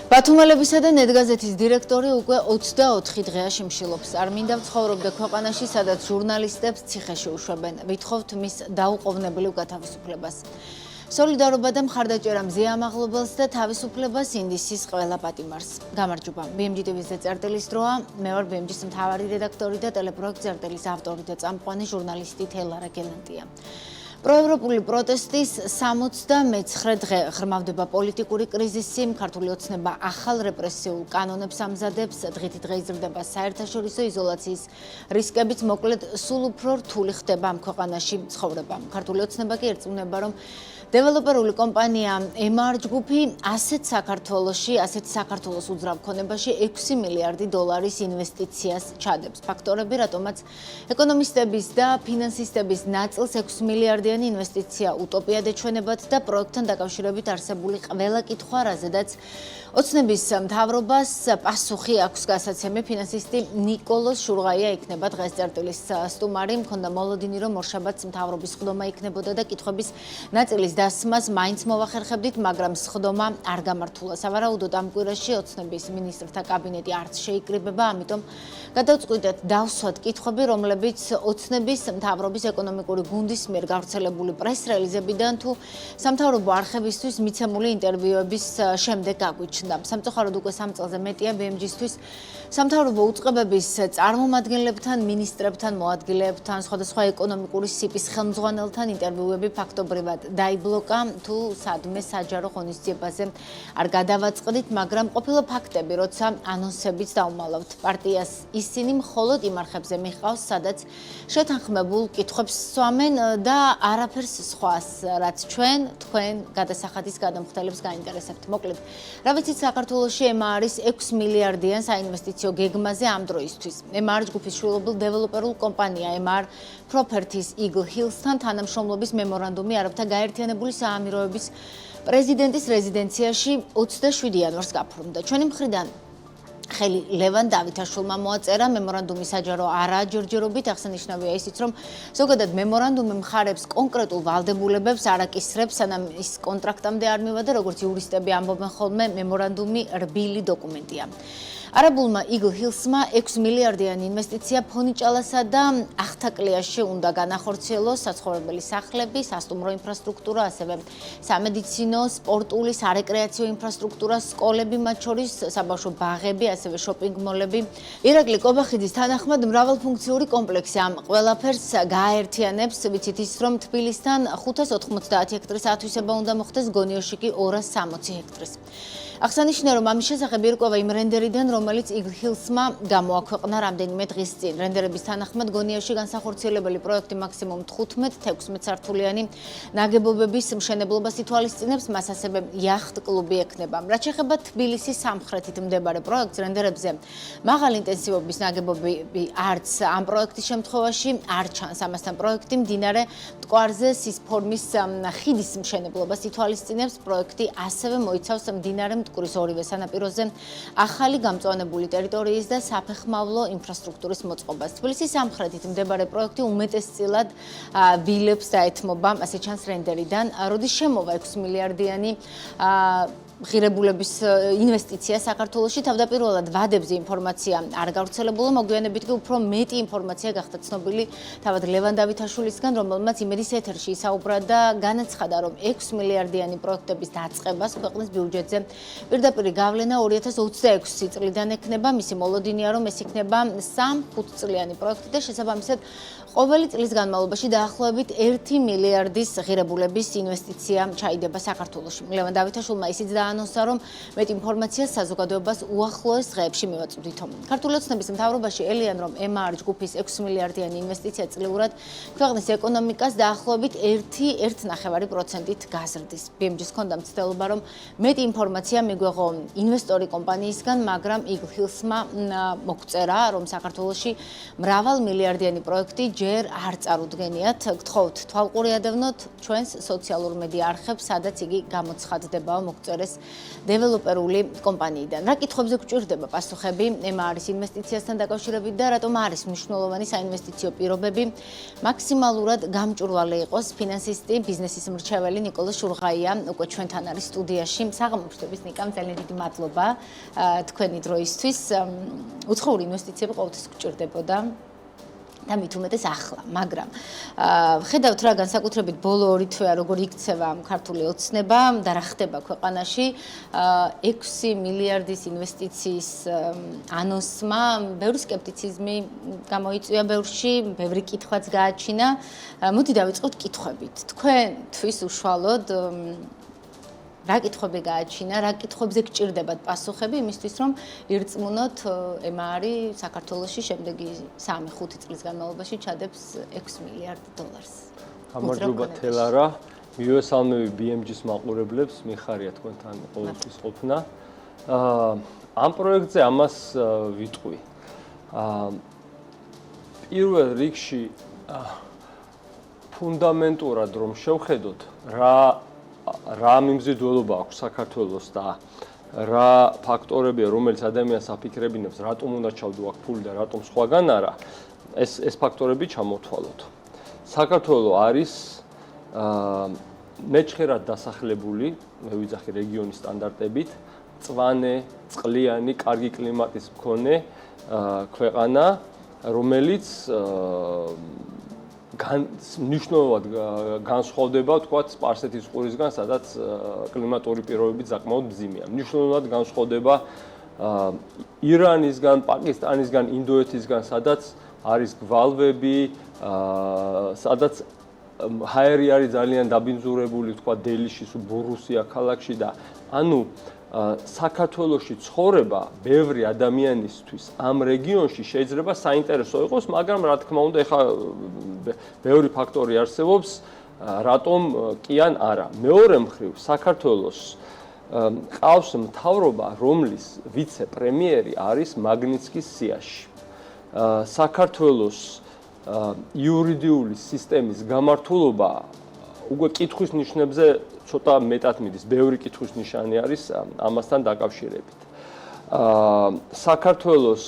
ბათუმელებისა და ნეტგაზეთის დირექტორი უკვე 24 დღეა შიმშილობს. არ მინდა ვცხოვრობდე ქვეყანაში, სადაც ჟურნალისტებს ციხეში უშვებენ. ვითხოვთ მის დაუყოვნებლივ გათავისუფლებას. სოლიდარობა და მხარდაჭერა მზეამაღლობელს და თავისუფლებას ინდისის ყველა პატიმარს. გამარჯობა. BMG TV-ზე წერტილის დროა. მე ვარ BMG-ის მთავარი რედაქტორი და ტელეპროექტ წერტილის ავტორი და წამყვანი ჟურნალისტი თელარა გელანტია. პროევროპული პროტესტის 69 დღე ღრმავდება პოლიტიკური კრიზისი, ქართული ოცნება ახალ რეპრესიულ კანონებს ამზადებს, დღითი დღე იზრდება საერთაშორისო იზოლაციის რისკებიც, მოკლედ სულ უფრო რთული ხდება ამ ქვეყანაში ცხოვრება. ქართული ოცნება კი ერწმუნება, რომ დეველოპერული კომპანია MR ჯგუფი ასეთ საქართველოს უძრავ ქონებაში 6 მილიარდი დოლარის ინვესტიციას ჩადებს. ფაქტორები, რატომაც ეკონომისტების და ფინანსისტების ნაწილს 6 მილიარდიანი ინვესტიცია утопია ეჩვენებათ და პროექტთან დაკავშირებით არსებული ყველა კითხვა, რაზედაც ოცნების მთავრობას პასუხი აქვს გასაცემი. ფინანსისტი ნიკოლოზ შურღაია იქნება დღეს წერტილის სტუმარი. მქონდა მოლოდინი, რომ ორშაბათს მთავრობის სხდომა იქნებოდა და კითხვების ნაწილის დასმას მაინც მოვახერხებდით, მაგრამ სხდომა არ გამართულა. სავარაუდოდ ამ კვირაში ოცნების მინისტრთა კაბინეტი არც შეიკრიბება, ამიტომ გადავწყვიტეთ დავსვათ კითხვები, რომლებიც ოცნების მთავრობის ეკონომიკური გუნდის მიერ გავრცელებული პრეს-რელიზებიდან თუ სამთავრობო არხებისთვის მიცემული ინტერვიუების შემდეგ გაგვიჩნდა. სამწუხაროდ უკვე 3 წელზე მეტია BMG-ისთვის სამთავრობო უწყებების წარმომადგენლებთან, მინისტრებთან, მოადგილეებთან, სხვადასხვა ეკონომიკური სიპის ხელმძღვანელთან ინტერვიუები ფაქტობრივად დაიბლოკა, თუ სადმე საჯარო ღონისძიებაზე არ გადავაწყდით, მაგრამ ყოფილა ფაქტები, როცა ანონსებიც დავუმალავთ. პარტიას ისინი მხოლოდ იმ არხებზე მიხავს, სადაც შეთანხმებულ კითხვებს სვამენ და არაფერს სხვას, რაც თქვენ გადასახადის გადამხდელებს გაინტერესებთ. მოკლედ, რა ვიცით საქართველოში MR-ის 6 მილიარდიან საინვესტიციო გეგმაზე ამ დროისთვის. MR ჯგუფის შვილობილ დეველოპერულ კომპანია MR Properties Eagle Hills-თან თანამშრომლობის მემორანდუმი არაბთა გაერთიანებული საამიროების პრეზიდენტის რეზიდენციაში 27 იანვარს გაფორმდა. ჩვენი მხრიდან ხელი ლევან დავითაშვილმა მოაწერა. მემორანდუმი საჯარო არაა ჯერჯერობით, აღსანიშნავია ისიც, რომ ზოგადად მემორანდუმი მხარებს კონკრეტულ ვალდებულებებს არ აკისრებს, სანამ ის კონტრაქტამდე არ მივადა, როგორც იურისტები ამბობენ ხოლმე, მემორანდუმი რბილი დოკუმენტია. არაბულმა Eagle Hills-მა 6 მილიარდიანი ინვესტიცია ფონიჭალასა და ახთაკლიაში უნდა განახორციელოს საცხოვრებელი სახლები, სასტუმრო ინფრასტრუქტურა, ასევე სამედიცინო, სპორტული, სარეკრეაციო ინფრასტრუქტურა, სკოლები, მათ შორის საბავშვო ბაღები, ასევე შოპინგ-მოლები. ირაკლი კობახიძის თანახმად მრავალფუნქციური კომპლექსი ამ ყველაფერს გააერთიანებს, ვიცით ის, რომ თბილისთან 590 ჰექტრის ათვისება უნდა მოხდეს, გონიოში კი 260 ჰექტრის. აღსანიშნავია, რომ ამის შესახებ ირკვევა იმ რენდერიდან, რომელიც Eagle Hills-მა გამოაქვეყნა რამდენიმე დღის წინ. რენდერების თანახმად გონიაში განსახორციელებელი პროექტი მაქსიმუმ 15-16 სართულიანი ნაგებობების მშენებლობას ითვალისწინებს, მას ასევე იახტ-კლუბი ექნება. რაც შეეხება თბილისის სამხრეთით მდებარე პროექტს, რენდერებზე მაღალი ინტენსივობის ნაგებობები არც ამ პროექტის შემთხვევაში არ ჩანს. ამასთან პროექტი მდინარე მტკვარზე სისფორმის ხიდის მშენებლობას ითვალისწინებს. პროექტი ასევე მოიცავს მდინარე მტკვრის ორივე სანაპიროზე ახალი გამწვანებული ტერიტორიის და საფეხმავლო ინფრასტრუქტურის მოწყობას. თბილისის სამხრეთით მდებარე პროექტი უმეტესწილად ვილებს დაეთმობა, ასე ჩანს რენდერიდან. როდის შემოვა 6 მილიარდიანი ღირებულების ინვესტიცია საქართველოში, თავდაპირველად ვადებზე ინფორმაცია არ გავრცელებულა, მოგვიანებით კი უფრო მეტი ინფორმაცია გახდა ცნობილი თავად ლევან დავითაშვილისგან, რომელმაც იმედის ეთერში ისაუბრა და განაცხადა, რომ 6 მილიარდიანი პროექტების დაწყებას ქვეყნის ბიუჯეტზე პირდაპირ გავლენა 2026 წლიდან ექნება. მისი მოლოდინია, რომ ეს იქნება 3-5 წლიანი პროექტი და შესაბამისად ყოველი წლის განმავლობაში დაახლოებით 1 მილიარდის ღირებულების ინვესტიცია ჩაიდება საქართველოში. ლევან დავითაშვილმა ისიც დაანონსა, რომ მეტ ინფორმაციას საზოგადოებას უახლოეს დღეებში მივაწვდითო. ქართული ოცნების მთავრობაში ელიან, რომ MR ჯგუფის 6 მილიარდიანი ინვესტიცია წლიურად ქვეყნის ეკონომიკას დაახლოებით 1.5%-ით გაზრდის. BMG-ს ჰქონდა მცდელობა, რომ მეტი ინფორმაცია მიგვეღო ინვესტორი კომპანიისგან, მაგრამ Eagle Hills-მა მოგწერა, რომ საქართველოში მრავალ მილიარდიანი პროექტი ჯერ ჯერ არ წარუდგენიათ. გთხოვთ, თვალყურიადევნოთ ჩვენს სოციალურ მედია არხებს, სადაც იგი გამოცხადდებაო მოგწერეს დეველოპერული კომპანიიდან. რა კითხვებზე გვჭირდება პასუხები ემაარის ინვესტიციასთან დაკავშირებით და რატომ არის მნიშვნელოვანი საინვესტიციო პირობები მაქსიმალურად გამჭვირვალე იყოს ფინანსისტი, ბიზნესის მრჩეველი ნიკოლოზ შურღაია უკვე ჩვენთან არის სტუდიაში. საღამოშტების ნიკამ ძალიან დიდი მადლობა თქვენი დროისთვის. უცხოური ინვესტიციები ყოველთვის გვჭირდებოდა და მით უმეტეს ახლა, მაგრამ ხედავთ რა განსაკუთრებით ბოლო 2 თვეა როგორ იქცევა ქართული ოცნება და რა ხდება ქვეყანაში 6 მილიარდის ინვესტიციის ანონსმა ბევრი სკეპტიციზმი გამოიწვია ბევრში, ბევრი კითხვაც გააჩინა. მოდი დავიწყოთ კითხვებით. თქვენთვის უშუალოდ რა კითხვები გააჩინა, რა კითხვებზე გჭირდებათ პასუხები იმისთვის, რომ ირწმუნოთ ემაარი საქართველოში შემდეგი 3-5 წლის განმავლობაში ჩადებს $6 მილიარდ. გამარჯობა თელარა, მივესალმები BMG-ს მაყურებლებს, მიხარია თქვენთან ყოველთვის ყოფნა. ამ პროექტზე ამას ვიტყვი. პირველ რიგში ფუნდამენტურად რომ შევხედოთ რა მიმზიდველობა აქვს საქართველოს და რა ფაქტორებია, რომელიც ადამიანს აფიქრებინებს, რატომ უნდა ჩავდო აქ ფული და რატომ სხვაგან არა, ეს ფაქტორები ჩამოვთვალოთ. საქართველო არის მეჩხერად დასახლებული, მე ვიძახი რეგიონის სტანდარტებით, მწვანე, წყლიანი, კარგი კლიმატის მქონე ქვეყანა, რომელიც მნიშვნელოვნად განსხვავდება, თქვათ, სპარსეთის ყურისგან, სადაც კლიმატური პირობები საკმაოდ მძიმეა. მნიშვნელოვნად განსხვავდება ირანისგან, პაკისტანისგან, ინდოეთისგან, სადაც არის გვალვები, სადაც ჰაერი არის ძალიან დაბინძურებული, თქვათ, დელიში, ბურუსია ქალაქში და ანუ საქართველოში ცხოვრება ბევრი ადამიანისთვის ამ რეგიონში შეიძლება საინტერესო იყოს, მაგრამ რა თქმა უნდა, ეხლა ბევრი ფაქტორი არსებობს, რატომ კი ან არა. მეორე მხრივ, საქართველოს ყავს მთავრობა, რომლის ვიცე-პრემიერი არის მაგნიცკის სიაში. საქართველოს იურიდიული სისტემის გამართულობა უკვე კითხვის ნიშნებზე ცოტა მეტად მიდის, ბევრი კითხვის ნიშანი არის ამასთან დაკავშირებით. საქართველოს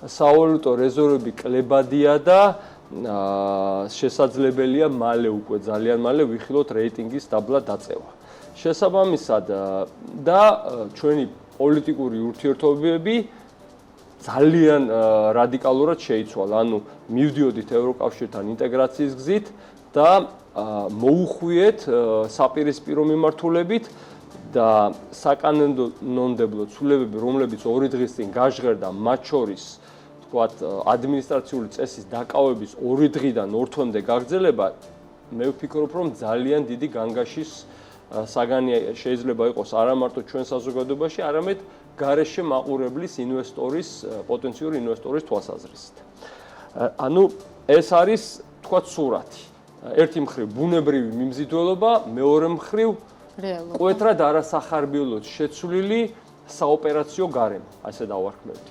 სავალუტო რეზერვები კლებადია და შესაძლებელია მალე უკვე ძალიან მალე ვიხილოთ რეიტინგის დაბლა დაწევა. შესაბამისად და ჩვენი პოლიტიკური ურთიერთობები ძალიან რადიკალურად შეიცვალა, ანუ მივდიოდით ევროკავშირთან ინტეგრაციის გზით და მოუხვიეთ საპირისპირო მიმართულებით და საკანონმდებლო ცვლილებები, რომლებიც 2 დღის წინ გაჟღერდა, მათ შორის, თქვათ, ადმინისტრაციული წესის დაკავების 2 დღიდან 2 თვემდე გაგრძელება, მე ვფიქრობ, რომ ძალიან დიდი განგაშის საგანი შეიძლება იყოს არა მარტო ჩვენ საზოგადოებაში, არამედ გარეშე მაყურებლის ინვესტორის, პოტენციური ინვესტორის თვალსაზრისით. ანუ ეს არის, თქვათ, სურათი. ერთი მხრივ ბუნებრივი მიმზიდველობა, მეორე მხრივ მკვეთრად არასახარბიელოდ შეცვლილი საოპერაციო გარემო, ასე დავარქმევდი.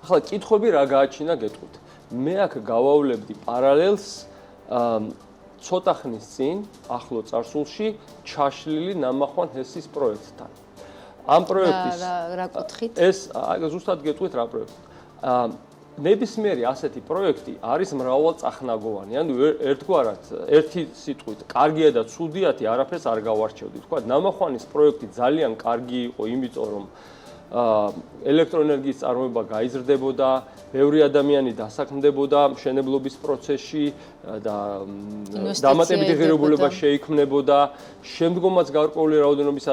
ახლა კითხვები რა გააჩინა გეტყვით. მე აქ გავავლებდი პარალელს ცოტა ხნის წინ, ახლო წარსულში ჩაშლილი ნამახვან ჰესის პროექტთან. ამ პროექტის რა კუთხით? ეს ზუსტად გეტყვით რა პროექტი. ნებისმიერი ასეთი პროექტი არის მრავალწახნაგოვანი, ანუ ერთგვარად, ერთი სიტყვით, კარგია და ცუდიათი არაფერს არ გავარჩევდი. თქვა, ნამახვანის პროექტი ძალიან კარგი იყო, იმიტომ რომ ელექტროენერგიის წარმოება გაიზრდებოდა, ბევრი ადამიანი დასაქმდებოდა მშენებლობის პროცესში და დამატებითი ღირებულება შეიქმნებოდა, შემდგომაც გარკვეული რაოდენობის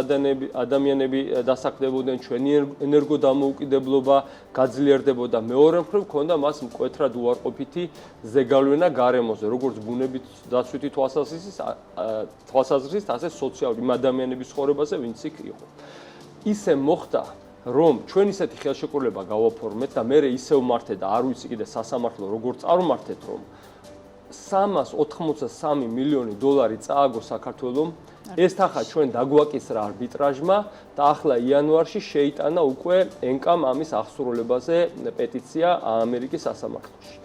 ადამიანები დასაქმდებოდნენ, ჩვენი ენერგოდამოუკიდებლობა გაძლიერდებოდა. მეორე მხრივ ჰქონდა მას მკვეთრად უარყოფითი ზეგავლენა გარემოზე, როგორც ბუნებით დაცვითი თვალსაზრისით, ასე სოციალური იმ ადამიანების ცხოვრებაზე, ვინც იქ იყო. ისე მოხდა, რომ ჩვენ ისეთი ხელშეკრულება გავაფორმეთ და მე ისევ მართე და არ ვიცი კიდე სასამართლო როგორ წარმართეთ, რომ $383 მილიონი წააგო საქართველომ, ეს თანხა ჩვენ დაგვაკისრა არბიტრაჟმა და ახლა იანვარში შეიტანა უკვე ენკამ ამის აღსრულებაზე პეტიცია ამერიკის სასამართლოში.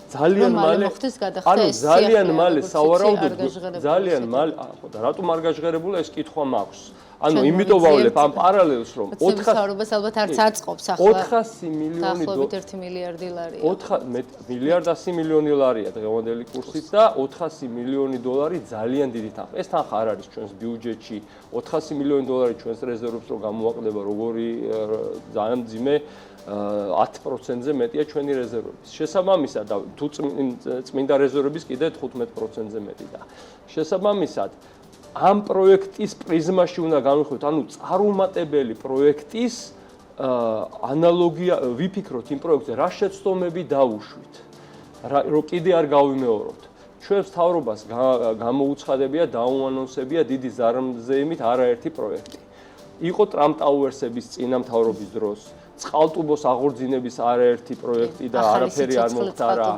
ძალიან მალე მოხდეს გადახდა ეს ძალიან სიახლე, მალე როგორც სავარაუდოდ იცი, არ გაჟღერებულა ძალიან ეს მალე ხო და რატომ არ გაჟღერებულა ეს კითხვა მაქვს ანუ ჩვენ იმიტომ მოვიძიებთ ვავლებ ამ პარალელს რომ 400-ს ალბათ არც აწყობს ახლა 400 მილიონი დაახლოებით 1 მილიარდი ლარია 4 მილიარდ 100 მილიონი ლარია დღევანდელი კურსით და 400 მილიონი დოლარი ძალიან დიდი თანხა. ეს თანხა არ არის ჩვენს ბიუჯეტში. 400 მილიონი დოლარი ჩვენს რეზერვებს რო გამოაკლდება როგორი ძალიან მძიმე 10%-ზე მეტია ჩვენი რეზერვების. შესაბამისად და თუ წმინდა რეზერვების კიდე 15%-ზე მეტი და შესაბამისად ამ პროექტის პრიზმაში უნდა განვიხილოთ, ანუ წარუმატებელი პროექტის ანალოგია ვიფიქროთ იმ პროექტზე, რა შეცდომები დავუშვით, რომ კიდე არ გავიმეოროთ. ჩვენს მთავრობას გამოუცხადებია, დაუანონსებია დიდი ზარმზეიმით არაერთი პროექტი. იყო ტრამპ ტაუერსების წინა მთავრობის დროს, წყალტუბოს აღორძინების არაერთი პროექტი და არაფერი არ მოხდარა.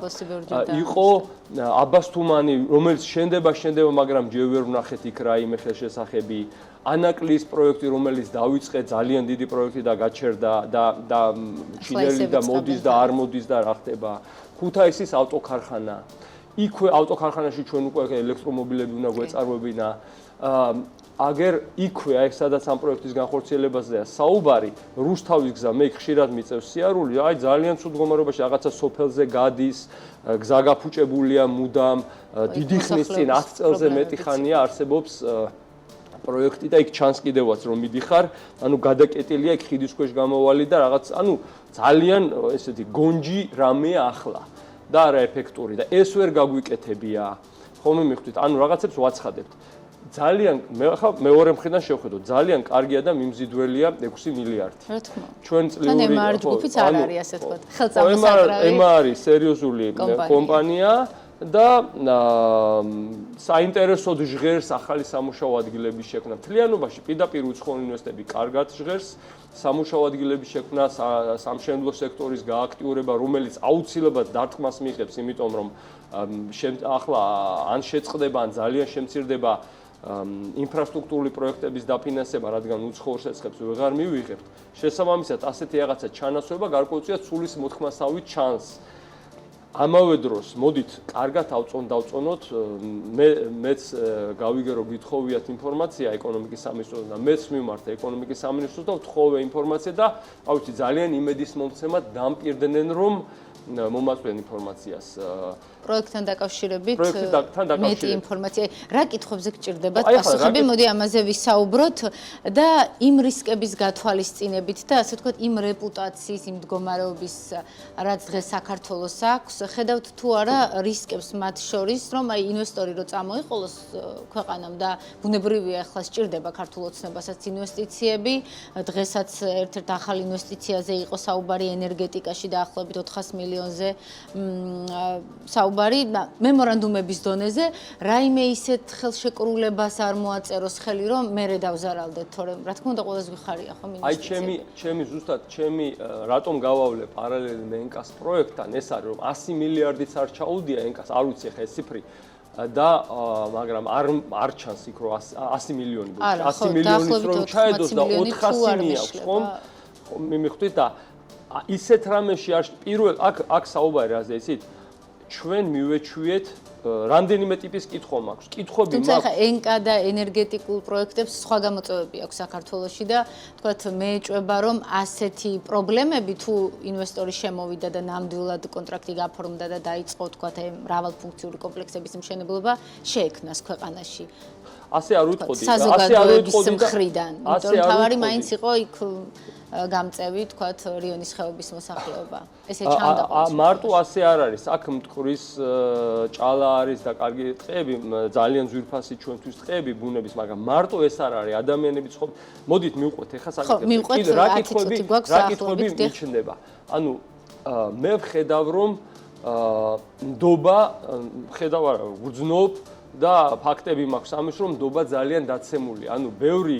იყო აბას თუმანი, რომელიც შენდება, მაგრამ ჯერ ვერ ვნახეთ იქ რაიმე ხელშესახები. ანაკლის პროექტი, რომელიც დაიწყე ძალიან დიდი პროექტი და გაჩერდა და ჩინელი და მოდის და არ მოდის და რა ხდება. ქუთაისის ავტოქარხანა. იქვე ავტოქარხანაში ჩვენ უკვე ელექტრომობილები უნდა გვეწარვებინა. აგერ იქვე აი სადაც ამ პროექტის განხორციელებაზეა საუბარი, რუსთავის გზა მე ხშირად მიწევს სიარული, აი ძალიან ცუდ მდგომარეობაში რაღაცა სოფელზე გადის, გზა გაფუჭებულია მუდამ, დიდი ხნის წინ 10 წელზე მეტი ხანია არსებობს პროექტი და იქ ჩანს კიდევაც რომ მიდიხარ, ანუ გადაკეტილია იქ ხიდის ქვეშ გამოვალი და რაღაც, ანუ ძალიან ესეთი გონჯი რამეა ახლა და არა ეფექტური და ეს ვერ გაგვიკეთებია. ხომ მიხვდით, ანუ რაღაცებს ვაცხადებთ. ძალიან მეორე მხრიდან შევხედოთ, ძალიან კარგია და მიმზიდველია 6 მილიარდი. რა თქმა უნდა. ჩვენ წლიური MR ჯგუფიც არ არის ასე თქვა. ხელწამოსაკრავი. MR არის სერიოზული კომპანია და საინტერესოდ ჟღერს ახალი სამუშაო ადგილების შექმნა. მთლიანობაში პირდაპირ უცხოური უნივერსიტეტები კარგად ჟღერს სამუშაო ადგილების შექმნა, სამშენებლო სექტორის გააქტიურება, რომელიც აუცილებლად დარტყმას მიიღებს, იმიტომ რომ ახლა ან შეწყდება, ან ძალიან შემცირდება ინფრასტრუქტურული პროექტების დაფინანსება, რადგან უცხოურ სეცხებს ვეღარ მივიღებთ. შესაბამისად, ასეთი რაღაცა ჩანაცვლება გარკვეულწილად სულის მოთქმასავით ჩანს. ამავე დროს, მოდით, კარგად დავწონოთ, მეც გავიგე რომ გითხოვიათ ინფორმაცია ეკონომიკის სამინისტროსთან და მეც მიმართა ეკონომიკის სამინისტროს და ვთხოვე ინფორმაცია და ავიცი ძალიან იმედის მომცემად დამპირდნენ რომ მომაწვენ ინფორმაციას პროექტთან დაკავშირებით მეტი ინფორმაცია. რა კითხვებზე გჭირდებათ აი, პასუხები? მოდი ამაზე ვისაუბროთ და იმ რისკების გათვალისწინებით და ასე ვთქვათ, იმ რეპუტაციის, იმ მდგომარეობის, რაც დღეს საქართველოს აქვს, ხედავთ თუ არა რისკებს მათ შორის, რომ აი ინვესტორი რო წამოიყოლოს ქვეყანამ და ბუნებრივია ახლა სჭირდება ქართულ ოცნებასაც ინვესტიციები, დღესაც ერთ-ერთ ახალ ინვესტიციაზე იყო საუბარი ენერგეტიკაში დაახლოებით 400 მილიონზე საუბარი მემორანდუმების დონეზე, რაიმე ისეთ ხელშეკრულებას არ მოაწეროს ხელი, რომ მერე დავზარალდეთ, თორემ რა თქმა უნდა ყველას გვიხარია ხო მინისტრია. აი ჩემი ზუსტად რატომ გავავლე პარალელი ნენკას პროექტთან, ეს არის რომ 100 მილიარდიც არ ჩაუდია ნენკას, არ ვიცი ხა ეს ციფრი და მაგრამ არ ჩანს იქ რომ 100 მილიონი ბოჭი 100 მილიონის რომ ჩაედოს და 400 მიაქვს ხომ მიმიხვდით და ისეთ რამეში არ პირველ აქ საუბარი რაზე იცით ჩვენ მივეჩვიეთ რამდენიმე ტიპის კითხვა მაქვს. კითხვები მაქვს. თუმცა ხა ენკა და ენერგეტიკულ პროექტებს სხვა გამოწვევები აქვს საქართველოში და თქვათ მე ეჭვება რომ ასეთი პრობლემები თუ ინვესტორი შემოვიდა და ნამდვილად კონტრაქტი გაფორმდა და დაიწყო თქვათ აი მრავალფუნქციური კომპლექსების მშენებლობა შეექმნას ქვეყანაში. ასე არ ვიტყოდი. საზოგადოების მხრიდან. იმიტომ რომ თავარი მაინც იყო იქ გამწევი, თქვათ, რიონის ხეობის მოსახლეობა. ესე ჩანდა ყოველთვის. მარტო ასე არ არის. აქ მტკვრის ჭალა არის და კარგი ტყეები, ძალიან ძვირფასი ჩვენთვის ტყეები ბუნების, მაგრამ მარტო ეს არ არის. ადამიანები ხო მოდით მივყვეთ ეხა საკითხი. რა კითხვები მიჩნდება. ანუ მე ვხედავ რომ ნდობა, ხედავ არა, ვგრძნობ და ფაქტები მაქვს ამის რომ ნდობა ძალიან დაცემული. ანუ ბევრი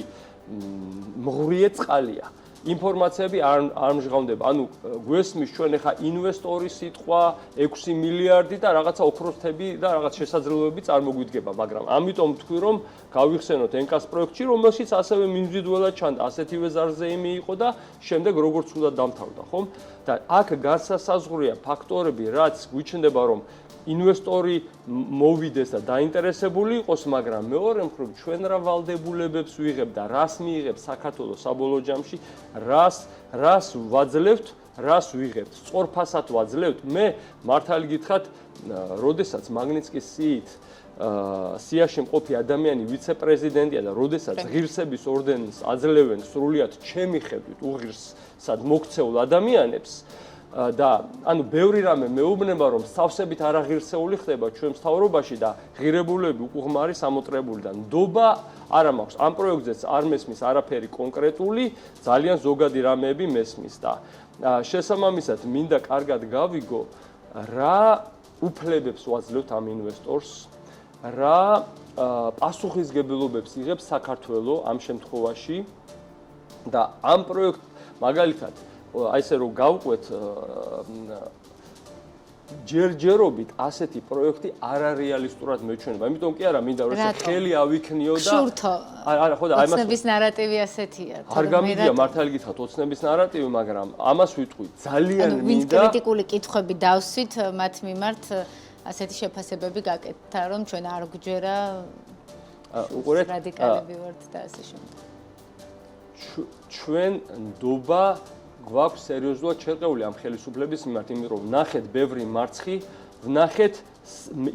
მღვრიე წყალია. ინფორმაციები არ მჟღავნდება. ანუ გვესმის ჩვენ ახლა ინვესტორის სიტყვა 6 მილიარდი და რაღაცა ოქროსთები და რაღაც შესაძლებლობები წარმოგვიდგება, მაგრამ ამიტომ თქვი რომ გავიხსენოთ ენკას პროექტში, რომელშიც ასევე მინდვიდველად ჩანდა, ასეთივე ზარზეიმი იყო და შემდეგ როგორც უნდა დამთავრდა, ხომ? და აქ განსასაზღვრია ფაქტორები, რაც გვიჩნდება რომ ინვესტორი მოვიდეს და დაინტერესებული იყოს, მაგრამ მეორე მხრივ ჩვენ რა ვალდებულებებს ვიღებ და რას მიიღებს საქართველოს საბოლოო ჯამში, რას ვაძლევთ, რას ვიღებთ, სწორ ფასად ვაძლევთ. მე მართალი გითხრათ, როდესაც მაგნიტსკის სიაში მყოფი ადამიანი ვიცე-პრეზიდენტია და როდესაც ღირსების ორდენს აძლევენ სრულიად ჩემი ხედვით უღირსად მოქცეულ ადამიანებს და ანუ ბევრი რამე მეუბნება რომ სავსებით არაღირსეული ხდება ჩვენ მთავრობაში და ღირებულები უკუღმარი სამოტრებული და ნდობა არა მაქვს ამ პროექტზეც არ მესმის არაფერი კონკრეტული ძალიან ზოგადი რამეები მესმის და შესაბამისად მინდა კარგად გავიგო რა უფლებებს ვაძლევთ ამ ინვესტორს რა პასუხისგებლობებს იღებს საქართველოს ამ შემთხვევაში და ამ პროექტ მაგალითად აი ესე რომ გავყვეთ ჯერჯერობით ასეთი პროექტი არარეალისტურად მეჩვენება. იმიტომ კი არა, მინდა რომ ხელი ავიქნიო და არა, ხო და აი მას ოცნების ნარატივი ასეთია. არ გამიგია მართალი გითხრათ ოცნების ნარატივი, მაგრამ ამას ვიტყვი ძალიან მინდა. ვინც კრიტიკული კითხვები დავსვით მათ მიმართ ასეთი შეფასებები გაკეთდა, რომ ჩვენ არ გვჯერა რადიკალები ვართ და ასე შემდეგ. ჩვენ ნდობა გვაქვს სერიოზულად შერყეული ამ ხელისუფლების მიმართ, იმიტომ რომ ვნახეთ ბევრი მარცხი, ვნახეთ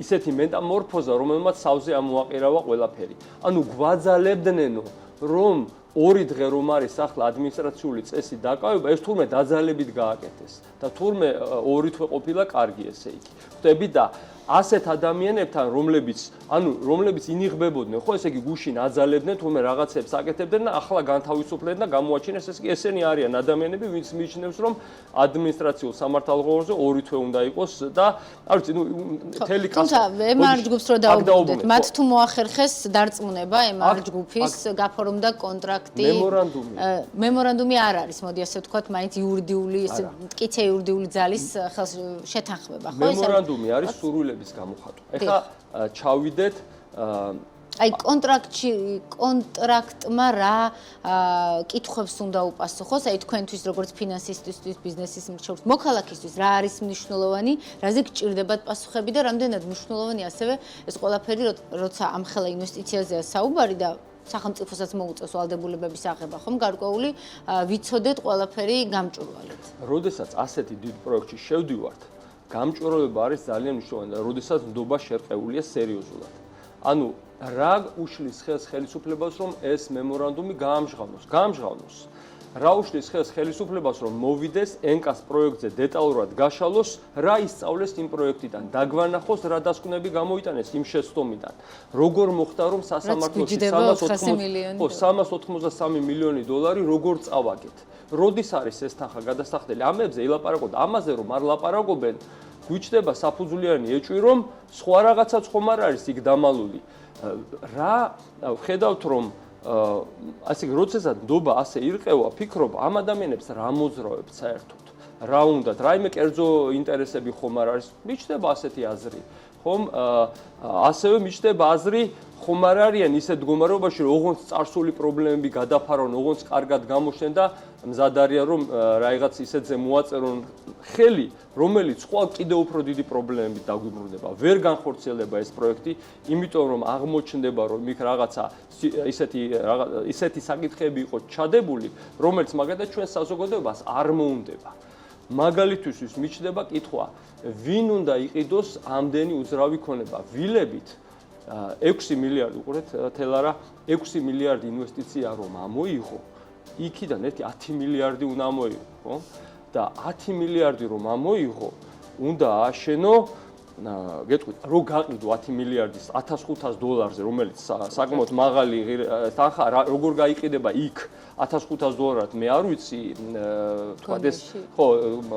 ისეთი მეტამორფოზა, რომელმაც სავზე ამოაყირავა ყველაფერი. ანუ გვაძალებდნენო, რომ 2 დღე რომ არის ახლა ადმინისტრაციული წესი დაკავება, ეს თურმე დაძალებით გააკეთეს და თურმე 2 თვე ყოფილა კარგი ესე იგი. ხვდები და ასეთ ადამიანებთან, რომლებიც ინიღბებოდნენ, ხო, ესე იგი გუშინ აძალებდნენ, თურმე რაღაცებს აკეთებდნენ და ახლა განთავისუფლდნენ და გამოაჩინეს, ესე იგი ესენი არიან ადამიანები, ვინც მიიჩნევს, რომ ადმინისტრაციულ სამართალღოზე 2 თვე უნდა იყოს და არ ვიცი, მთელი კასტა. თუმცა ემარ ჯგუფს რო დაუბრუნდეთ, მათ თუ მოახერხეს დარწმუნება ემარ ჯგუფის, გაფორმდა კონტრაქტი. მემორანდუმი არ არის, მოდი ასე ვთქვათ, მაინც იურიდიული, მტკიცე იურიდიული ძალის შეთანხმება, ხო? მემორანდუმი არის სურვილების გამოხატვა. ეხლა ჩავიდეთ აი კონტრაქტმა რა კითხვებს უნდა უპასუხოს, აი თქვენთვის როგორც ფინანსისტისთვის, ბიზნესის მრჩევლს, მოქალაქისთვის რა არის მნიშვნელოვანი, რაზე გჭირდებათ პასუხები და რამდენად მნიშვნელოვანი ასევე ეს ყველაფერი, როცა ამხელა ინვესტიციაზეა საუბარი და სახელმწიფოსაც მოუწევს ვალდებულებების აღება, ხომ გარკვეული ვიცოდეთ ყველაფერი გამჭვირვალედ. როდესაც ასეთი დიდ პროექტში შევდივართ, გამჭვირვალება არის ძალიან მნიშვნელოვანი და როდესაც ნდობა შერყეულია სერიოზულად. ანუ რა უშლის ხელს ხელისუფლებას რომ ეს მემორანდუმი გაამჟღავნოს. რა უშლის ხელს ხელისუფლებას რომ მოვიდეს ენკას პროექტზე დეტალურად გაშალოს, რა ისწავლეს იმ პროექტიდან, დაგვანახოს რა დასკვნები გამოიტანეს იმ შეცდომიდან. როგორ მოხდა რომ სასამართლოში 383 მილიონი დოლარი როგორ წავაგეთ. როდის არის ეს თანხა გადასახდელი? ამებზე ელაპარაკობთ, ამაზე რომ არ ლაპარაკობენ, გვიჩნდება საფუძვლიანი ეჭვი, რომ სხვა რაღაცაც ხომ არ არის იქ დამალული. რა ვხედავთ რომ ასე როდესაც ნდობა ასე ირყევა, ფიქრობ ამ ადამიანებს რა მოძრავებთ საერთოდ. რა უნდათ, რაიმე კერძო ინტერესები ხომ არ არის? მიჩნდება ასეთი აზრი. ხომ ასევე მიჩნდება აზრი ხომ არ არიან ისეთ მდგომარეობაში, რომ ოღონდ წარსული პრობლემები გადაფარონ, ოღონდ კარგად გამოჩნდნენ და მზად არიან რომ რაიღაც ისეთზე მოაწერონ ხელი, რომელიც სხვა კიდევ უფრო დიდი პრობლემებით დაგვიბრუნდება. ვერ განხორციელდება ეს პროექტი, იმიტომ რომ აღმოჩნდება რომ იქ რაღაცა ისეთი საკითხები იყო ჩადებული, რომელიც მაგალითად ჩვენ საზოგადოებას არ მოუნდება. მაგალითისთვის მიჩნდება კითხვა, ვინ უნდა იყიდოს ამდენი უძრავი ქონება? ვილებით 6 მილიარდი, უყურეთ თელარა, 6 მილიარდი ინვესტიცია რომ ამოიღო, იქიდან ერთი 10 მილიარდი უნდა ამოიღო, ხო? და 10 მილიარდი რომ ამოიღო, უნდა ააშენო, გეტყვით, რო გაყიდო 10 მილიარდის $1,500-ზე, რომელიც საკმაოდ მაღალი თანხა, როგორ გაიყიდება იქ $1,500 მე არ ვიცი, თქვა ეს ხო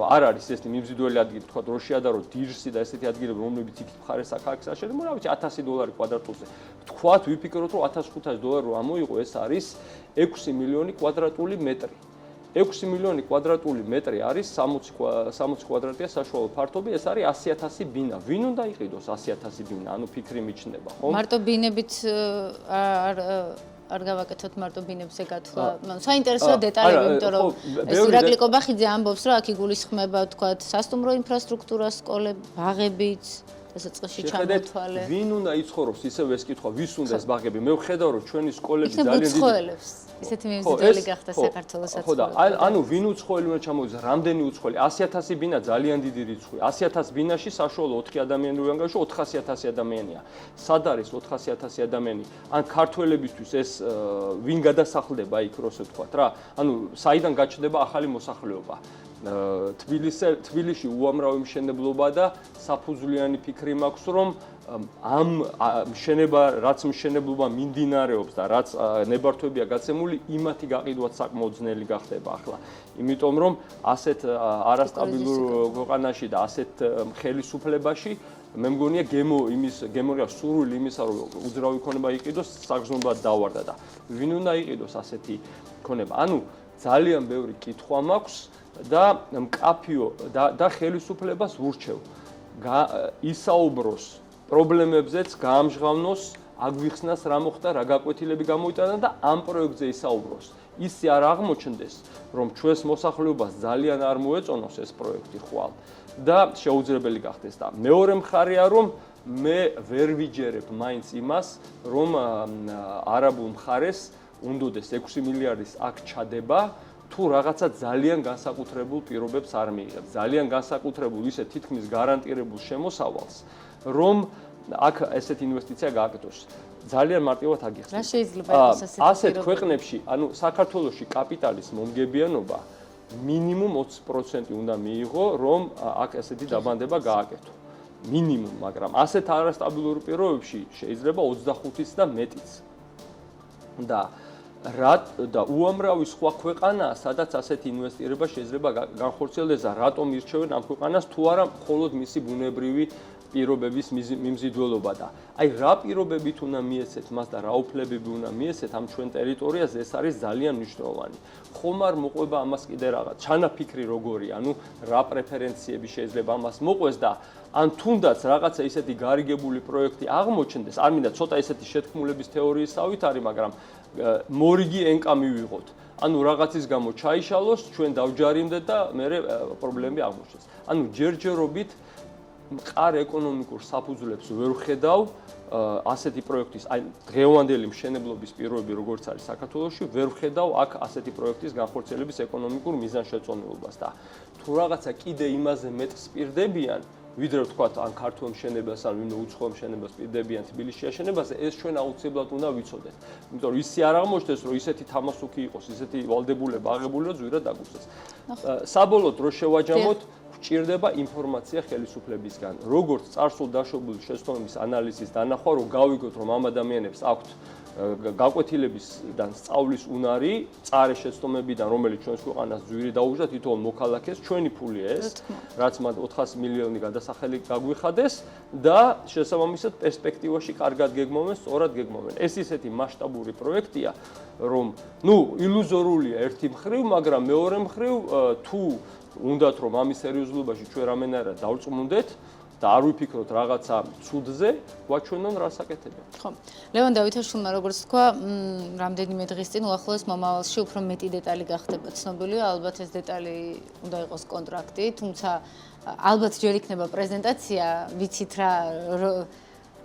არ არის ეს მიმზიდველი ადგილი, თქვა როშია და რო დირსი და ესეთი ადგილები, რომლებიც იქ მხარეს აქ აშენდება, რა ვიცი $100 კვადრატულზე. თქვათ ვიფიქროთ, რომ $1,500 რომ ამოიღო, ეს არის 6 მილიონი კვადრატული მეტრი. 6 მილიონი კვადრატული მეტრი არის 60 კვადრატია საშუალო ფართობი, ეს არის 100,000 ბინა. ვინ უნდა იყიდოს 100,000 ბინა? ანუ ფიქრი მიჩნდება, ხო? მარტო ბინებით არ გავაკეთოთ მარტო ბინებზე გათვლა. საინტერესოა დეტალები, იმიტომ რომ ეს ირაკლი კობახიძე ამბობს, რომ აქ იგულისხმება, თქვათ, სასტუმრო ინფრასტრუქტურა, სკოლები, ბაღებიც, დასაწყისში ჩამოთვალე. ვინ უნდა იცხოვროს, ისევ ეს კითხვა, ვის უნდა ეს ბაღები? მე ვხედავ, რომ ჩვენი სკოლები ძალიან დიდი უცხოელებს. ისეთი მიმზიდველი გახდა საქართველოსაც. ხო და ანუ ვინ უცხოელი უნდა ჩამოვიდეს, რამდენი უცხოელი? 100,000 ბინა ძალიან დიდი რიცხვია. 100,000 ბინაში საშუალო 4 ადამიანი რო ანგარიშო 400,000 ადამიანია. სად არის 400,000 ადამიანი? ან ქართველებისთვის ეს ვინ გადასახლდება იქ, როცა ვთქვათ რა? ანუ საიდან გაჩნდება ახალი მოსახლეობა? თბილისში უამრავი მშენებლობა და საფუძვლიანი ფიქრი მაქვს, რომ ამ რაც მშენებლობა მიმდინარეობს და რაც ნებართვებია გაცემული, იმათი გაყიდვაც საკმაოდ ძნელი გახდება ახლა. იმიტომ რომ ასეთ არასტაბილურ ქვეყანაში და ასეთ ხელისუფლებაში მე მგონია გემორია სურვილი იმისა, რომ უძრავი ქონება იყიდოს, საგრძნობლად დავარდა და ვინ უნდა იყიდოს ასეთი ქონება? ანუ ძალიან ბევრი კითხვა მაქვს და მკაფიო და ხელისუფლებას ვურჩევ ისაუბროს პრობლემებზეც, გაამჟღავნოს, აგვიხსნას რა მოხდა, რა გაკვეთილები გამოიტანა და ამ პროექტზე ისაუბროს. ისე არ აღმოჩნდეს, რომ ჩვენს მოსახლეობას ძალიან არ მოეწონოს ეს პროექტი ხვალ და შეუძლებელი გახდეს და მეორე მხარეა, რომ მე ვერ ვიჯერებ მაინც იმას, რომ არაბულ მხარეს უნდოდეს 6 მილიარდის აქ ჩადება თუ რაღაცა ძალიან განსაკუთრებულ პირობებს არ მიიღებს, ძალიან განსაკუთრებულ ისე თითქმის გარანტირებულ შემოსავალს, რომ აქ ესეთი ინვესტიცია გააკეთოს. ძალიან მარტივად აგიხსნით. რა შეიძლება იყოს ასეთ ქვეყნებში, ანუ საქართველოში კაპიტალის მომგებიანობა მინიმუმ 20% უნდა მიიღო, რომ აქ ესეთი დაბანდება გააკეთო. მინიმუმ, მაგრამ ასეთ არასტაბილურ პირობებში შეიძლება 25-იც და მეტიც. და უამრავი სხვა ქვეყანაა, სადაც ასეთი ინვესტირება შეიძლება განხორციელდეს და რატომ ირჩევენ ამ ქვეყანას, თუ არა მხოლოდ მისი ბუნებრივი პირობების მიმზიდველობა და აი რა პირობებით უნდა მიეცეთ მას და რა უფლებები უნდა მიეცეთ ამ ჩვენ ტერიტორიაზე, ეს არის ძალიან მნიშვნელოვანი. ხომ არ მოყვება ამას კიდე რაღაც ჩანაფიქრი როგორია, ანუ რა პრეფერენციები შეიძლება ამას მოყვეს და ან თუნდაც რაღაცა ისეთი გარიგებული პროექტი აღმოჩნდეს, არ მინდა ცოტა ისეთი შეთქმულების თეორიისავით არის, მაგრამ მორიგი ენკა მივიღოთ. ანუ რაღაცის გამო ჩაიშალოს, ჩვენ დავჯარიმდეთ და მერე პრობლემები აღმოჩნდეს. ანუ ჯერჯერობით მყარ ეკონომიკურ საფუძვლებს ვერ ვხედავ ასეთი პროექტის, აი დღევანდელი მშენებლობის პირობები როგორც არის საქართველოში, ვერ ვხედავ აქ ასეთი პროექტის განხორციელების ეკონომიკურ მიზანშეწონილობას და თუ რაღაცა კიდე იმაზე მეტს პირდებიან, ვიდრე ვთქვათ ან ქართულ მშენებას ან ვინმე უცხოელ მშენებას პირდებიან თბილისში აშენებაზე, ეს ჩვენ აუცილებლად უნდა ვიცოდეთ. იმიტომ რომ ისე არ აღმოჩნდეს, რომ ისეთი თამასუქი იყოს, ისეთი ვალდებულება აღებული, რომ ზვირად დაგუწეს. საბოლოოდ რო შევაჯამოთ, გვჭირდება ინფორმაცია ხელისუფლებისგან. როგორც წარსულ-დაშვებული შეცდომების ანალიზის დანახვა, რომ გავიგოთ, რომ ამ ადამიანებს აქვთ გაკვეთილებისგან სწავლის უნარი, წარე შეცდომებიდან, რომელიც ჩვენს ქვეყანას ძვირი დაუჯდა, თითოეულ მოქალაქეს, ჩვენი ფულია ეს, რაც მათ 400 მილიონი გადასახელი გაგვიხადეს და შესაბამისად პერსპექტივაში კარგად გეგმოვენ, სწორად გეგმოვენ. ეს ისეთი მასშტაბური პროექტია, რომ ილუზორულია ერთი მხრივ, მაგრამ მეორე მხრივ თუ უნდათ რომ ამის სერიოზულობაში ჩვენ რამენერად დავწმუნდეთ და არ ვიფიქროთ რაღაცა ცუდზე, გვაჩვენონ რასაკეთებია. ხო. ლევან დავითაშვილმა როგორც თქვა, რამდენიმე დღის წინ უახლოეს მომავალში უფრო მეტი დეტალი გახდება ცნობილი, ალბათ ეს დეტალი უნდა იყოს კონტრაქტი, თუმცა ალბათ ჯერ იქნება პრეზენტაცია, ვიცით რა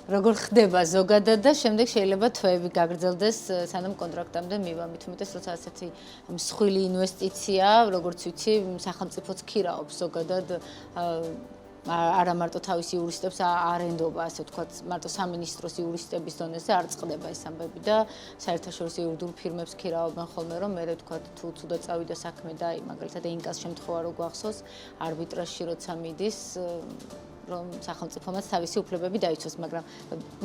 როგორ ხდება ზოგადად და შემდეგ შეიძლება თვეები გაგრძელდეს სანამ კონტრაქტამდე მივა. მით უმეტეს როცა ასეთი მსხვილი ინვესტიცია, როგორც ვიცი, სახელმწიფოც ქირაობს ზოგადად არა მარტო თავის იურისტებს არენდობა, ასე ვთქვათ, მარტო სამინისტროს იურისტების დონეზე არ წყდება ეს ამბები და საერთაშორისო იურიდიულ ფირმებს ქირაობენ ხოლმე, რომ მე ვთქვათ, თუ ცუდად წავიდა საქმე და მაგალითად ინკას შემთხვევა რო გვახსოვს, არბიტრაჟში როცა მიდის რომ სახელმწიფომაც თავისი უფლებები დაიცვას, მაგრამ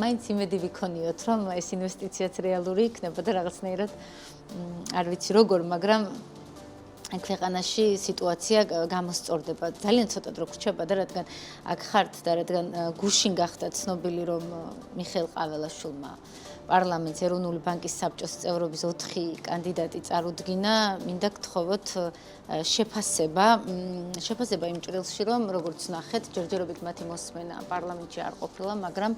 მაინც იმედი ვიქონიოთ, რომ ეს ინვესტიციაც რეალური იქნება და რაღაცნაირად არ ვიცი როგორ, მაგრამ ქვეყანაში სიტუაცია გამოსწორდება. ძალიან ცოტა დრო გრჩება და რადგან აქ ხართ და რადგან გუშინ გახდა ცნობილი, რომ მიხეილ ყაველაშვილმა პარლამენტს ეროვნული ბანკის საბჭოს წევრობის 4 კანდიდატი წარუდგინა, მინდა გთხოვოთ შეფასება იმ ჭრილში, რომ როგორც ნახეთ, ჯერჯერობით მათი მოსმენა პარლამენტში არ ყოფილა, მაგრამ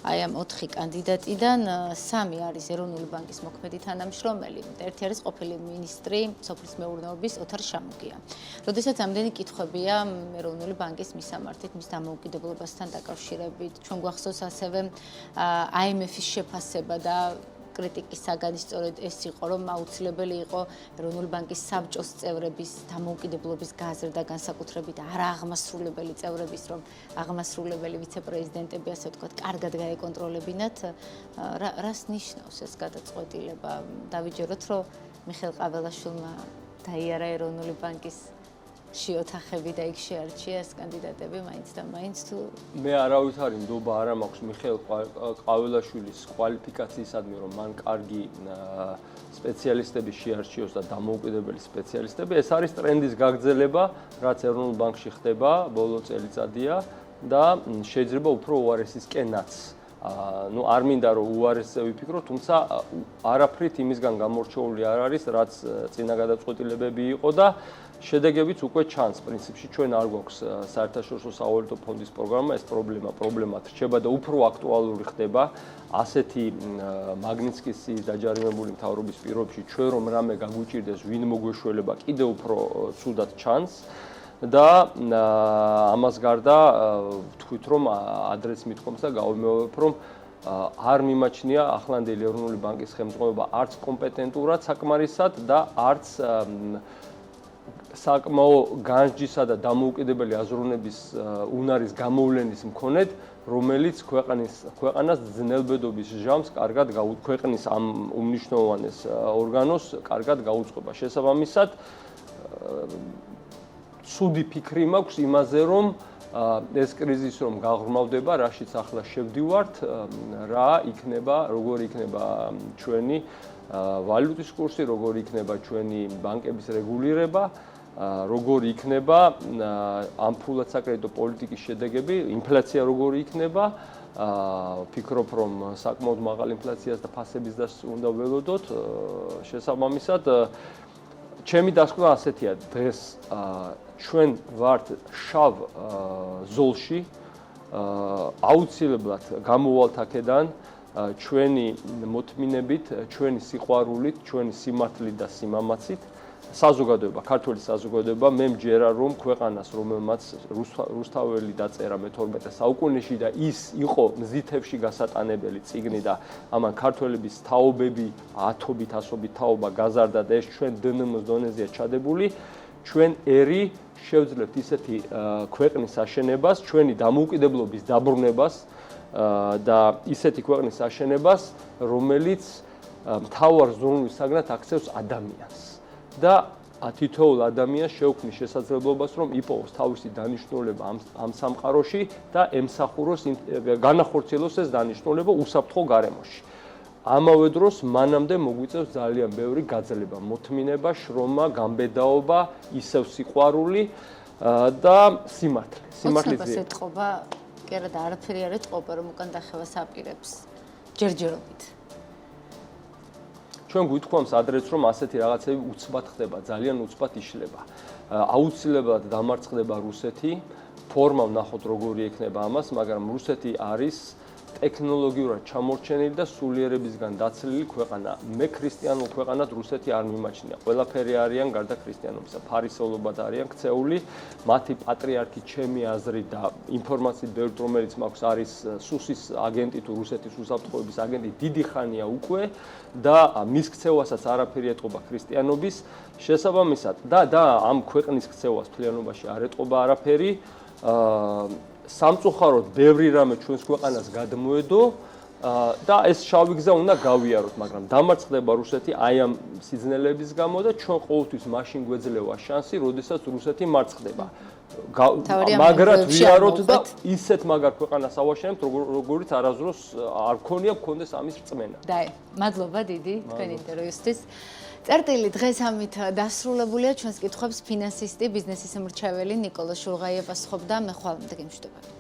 აი ამ 4 კანდიდატიდან 3 არის ეროვნული ბანკის მოქმედი თანამშრომელი, ერთი არის ყოფილი მინისტრი სოფლის მეურნეობის ოთარ შამუგია. როდესაც ამდენი კითხვებია ეროვნული ბანკის მისამართით, მის დამოუკიდებლობასთან დაკავშირებით, ჩვენ გვახსოვს ასევე IMF-ის შეფასება და კრიტიკის საგანი სწორედ ეს იყო, რომ აუცილებელი იყო ეროვნული ბანკის საბჭოს წევრების დამოუკიდებლობის გაზრდა, განსაკუთრებით არააღმასრულებელი წევრების, რომ აღმასრულებელი ვიცე-პრეზიდენტები, ასე ვთქვათ, კარგად გაეკონტროლებინათ. რას ნიშნავს ეს გადაწყვეტილება? დავიჯეროთ, რომ მიხეილ ყაველაშვილმა დაიარა ეროვნული ბანკის შეოთახები და იქ შეარჩია ეს კანდიდატები მაინც და მაინც თუ მე არავითარი ნდობა არ მაქვს მიხეილ ყაველაშვილის კვალიფიკაციისადმი, რომ მან კარგი სპეციალისტები შეარჩიოს და დამოუკიდებელი სპეციალისტები. ეს არის ტრენდის გაგრძელება, რაც ეროვნულ ბანკში ხდება ბოლო წელიწადია და შეიძლება უფრო უარესისკენაც. არ მინდა რომ უარესზე ვიფიქრო, თუმცა არაფრით იმისგან გამორჩეული არ არის, რაც წინა გადაწყვეტილებები იყო და შედეგებიც უკვე ჩანს. პრინციპში ჩვენ არ გვაქვს საერთაშორისო სავალუტო ფონდის პროგრამა, ეს პრობლემად რჩება და უფრო აქტუალური ხდება ასეთი მაგნიცკის დაჯარიმებული მთავრობის პირობებში. ჩვენ რომ რამე გაგვიჭირდეს, ვინ მოგვეშველება, კიდევ უფრო ცუდად ჩანს. და ამას გარდა ვთქვით, რომ ადრეს მithkomს და გავიმეორებ, რომ არ მიმაჩნია ახლანდელი ეროვნული ბანკის ხელმძღვანელობა არც კომპეტენტურად საკმარისად და არც საკმაო განსჯისა და დამოუკიდებელი აზროვნების უნარის გამოვლენის მქონედ, რომელიც ქვეყანას ძნელბედობის ჟამს კარგად ქვეყნის ამ უმნიშვნელოვანეს ორგანოს კარგად გაუწყობა. შესაბამისად, ცუდი ფიქრი მაქვს იმაზე, რომ ეს კრიზისი რომ გაღრმავდება, რაშიც ახლა შევდივართ, როგორი იქნება ჩვენი ვალუტის კურსი, როგორი იქნება ჩვენი ბანკების რეგულირება, როგორი იქნება ამ ფულად საკრედიტო პოლიტიკის შედეგები, ინფლაცია როგორი იქნება. ვფიქრობ, რომ საკმაოდ მაღალ ინფლაციას და ფასების დასს უნდა ველოდოთ. შესაბამისად, ჩემი დასკვნა ასეთია, დღეს ჩვენ ვართ შავ ზოლში, აუცილებლად გამოვალთ აქედან ჩვენი მოთმინებით, ჩვენი სიყვარულით, ჩვენი სიმართლით და სიმამაცით. საზოგადოება, ქართული საზოგადოება მე მჯერა, რომ ქვეყანას, რომელმაც რუსთაველი დაწერა მე-12 საუკუნეში და ის იყო მზითებში გასატანებელი წიგნი და ამან ქართველების თაობები, ათობით, ასობით თაობა გაზარდა და ეს ჩვენ დნმ-ს დონეზეა ჩადებული. ჩვენ ერი შევძლებთ ისეთი ქვეყნის აშენებას, ჩვენი დამოუკიდებლობის დაბრუნებას და ისეთი ქვეყნის აშენებას, რომელიც მთავარ ზრუნვის საგნად აქცევს ადამიანს. და თითოეულ ადამიანს შეუქმნის შესაძლებლობას, რომ იპოვოს თავისი დანიშნულება ამ სამყაროში და ემსახუროს, განახორციელოს ეს დანიშნულება უსაფრთხო გარემოში. ამავე დროს მანამდე მოგვიწევს ძალიან ბევრი გაძლება, მოთმინება, შრომა, გამბედაობა, ისევ სიყვარული და სიმართლე. სიმართლეს ეთყობა, კი არა და არაფერი არ ეთყობა, რომ უკან დახევას აპირებს ჯერჯერობით. ჩვენ გვითხოვს ადრეც, რომ ასეთი რაღაცები უცბად ხდება, ძალიან უცბად იშლება. აუცილებლად დამარცხდება რუსეთი, ფორმა ვნახოთ როგორი ექნება ამას, მაგრამ რუსეთი არის ტექნოლოგიურად ჩამორჩენილი და სულიერებისგან დაცლილი ქვეყანა. მე ქრისტიანულ ქვეყანად რუსეთი არ მიმაჩნია. ყველაფერი არიან გარდა ქრისტიანობისა, ფარისევლობად არიან ქცეული. მათი პატრიარქი ჩემი აზრით და ინფორმაციით ბევრ რომელიც მაქვს არის სუსის აგენტი თუ რუსეთის უსაფრთხოების აგენტი დიდი ხანია უკვე და მის ქცევასაც არაფერი ეტყობა ქრისტიანობის შესაბამისად და ამ ქვეყნის ქცევას მთლიანობაში არ ეტყობა არაფერი. სამწუხაროდ ბევრი რამე ჩვენს ქვეყანას გადმოედო და ეს შავი გზა უნდა გავიაროთ, მაგრამ დამარცხდება რუსეთი აი ამ სიძნელეების გამო და ჩვენ ყოველთვის მაშინ გვეძლევა შანსი, როდესაც რუსეთი მარცხდება. მაგრად ვიაროთ და ისეთ მაგარ ქვეყანას ავაშენებთ, როგორიც არასდროს არ გქონდეს ამის რწმენა. მადლობა დიდი თქვენი ინტერვიუსთვის. წერტილი დღეს ამით დასრულებულია. ჩვენს კითხვებს ფინანსისტი, ბიზნესის მრჩეველი ნიკოლოზ შულღაია პასუხობდა. მე ხვალამდე გემშვიდობებით.